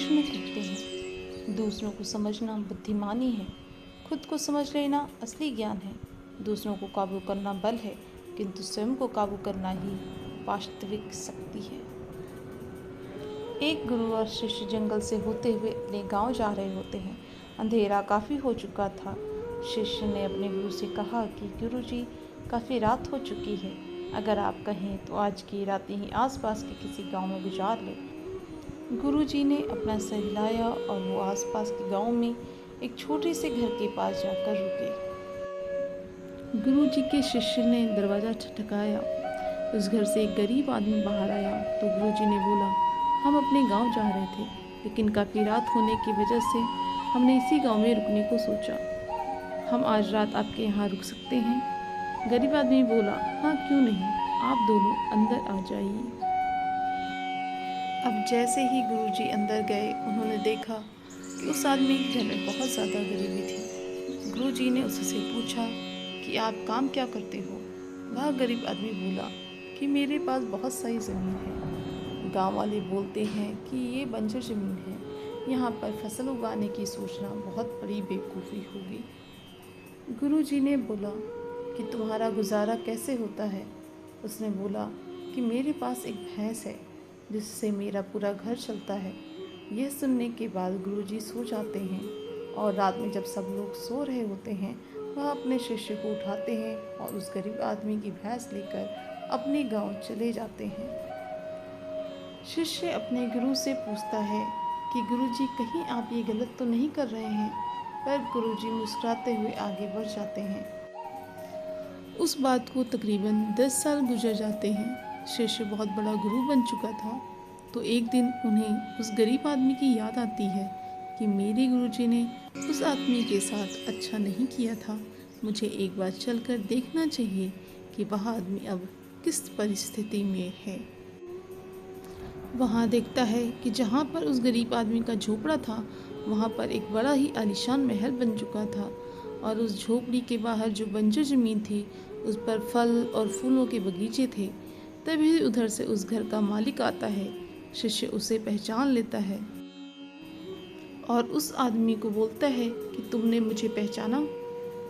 दार्शनिक लिखते हैं, दूसरों को समझना बुद्धिमानी है, खुद को समझ लेना असली ज्ञान है। दूसरों को काबू करना बल है, किंतु स्वयं को काबू करना ही वास्तविक शक्ति है। एक गुरु और शिष्य जंगल से होते हुए अपने गांव जा रहे होते हैं। अंधेरा काफ़ी हो चुका था। शिष्य ने अपने गुरु से कहा कि गुरुजी, काफ़ी रात हो चुकी है, अगर आप कहें तो आज की रात ही आसपास के किसी गांव में गुजार लें। गुरुजी ने अपना सर हिलाया और वो आसपास के गांव में एक छोटे से घर के पास जाकर रुके। गुरुजी के शिष्य ने दरवाज़ा खटखटाया। उस घर से एक गरीब आदमी बाहर आया तो गुरुजी ने बोला, हम अपने गांव जा रहे थे, लेकिन काफ़ी रात होने की वजह से हमने इसी गांव में रुकने को सोचा। हम आज रात आपके यहाँ रुक सकते हैं? गरीब आदमी बोला, हाँ क्यों नहीं, आप दोनों अंदर आ जाइए। अब जैसे ही गुरुजी अंदर गए, उन्होंने देखा कि उस आदमी के घर में बहुत ज़्यादा गरीबी थी। गुरुजी ने उससे पूछा कि आप काम क्या करते हो? वह गरीब आदमी बोला कि मेरे पास बहुत सारी ज़मीन है। गांव वाले बोलते हैं कि ये बंजर ज़मीन है, यहाँ पर फसल उगाने की सोचना बहुत बड़ी बेवकूफ़ी होगी। गुरुजी ने बोला कि तुम्हारा गुजारा कैसे होता है? उसने बोला कि मेरे पास एक भैंस है जिससे मेरा पूरा घर चलता है। यह सुनने के बाद गुरुजी सो जाते हैं और रात में जब सब लोग सो रहे होते हैं, वह अपने शिष्य को उठाते हैं और उस गरीब आदमी की भैंस लेकर अपने गांव चले जाते हैं। शिष्य अपने गुरु से पूछता है कि गुरुजी, कहीं आप ये गलत तो नहीं कर रहे हैं? पर गुरुजी मुस्कुराते हुए आगे बढ़ जाते हैं। उस बात को तकरीबन 10 साल गुजर जाते हैं। शिष्य बहुत बड़ा गुरु बन चुका था, तो एक दिन उन्हें उस गरीब आदमी की याद आती है कि मेरे गुरुजी ने उस आदमी के साथ अच्छा नहीं किया था। मुझे एक बार चलकर देखना चाहिए कि वह आदमी अब किस परिस्थिति में है। वहाँ देखता है कि जहाँ पर उस गरीब आदमी का झोपड़ा था, वहाँ पर एक बड़ा ही आलीशान महल बन चुका था और उस झोपड़ी के बाहर जो बंजर ज़मीन थी, उस पर फल और फूलों के बगीचे थे। तभी उधर से उस घर का मालिक आता है। शिष्य उसे पहचान लेता है और उस आदमी को बोलता है कि तुमने मुझे पहचाना?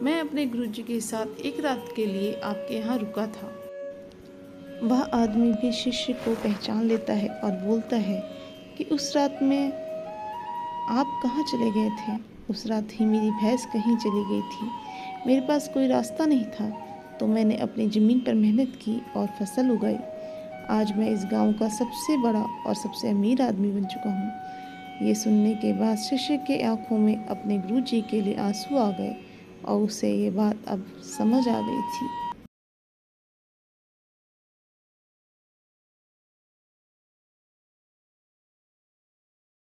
मैं अपने गुरुजी के साथ एक रात के लिए आपके यहाँ रुका था। वह आदमी भी शिष्य को पहचान लेता है और बोलता है कि उस रात में आप कहाँ चले गए थे? उस रात ही मेरी भैंस कहीं चली गई थी। मेरे पास कोई रास्ता नहीं था, तो मैंने अपनी ज़मीन पर मेहनत की और फसल उगाई। आज मैं इस गांव का सबसे बड़ा और सबसे अमीर आदमी बन चुका हूँ। ये सुनने के बाद शिष्य के आंखों में अपने गुरुजी के लिए आंसू आ गए और उसे ये बात अब समझ आ गई थी।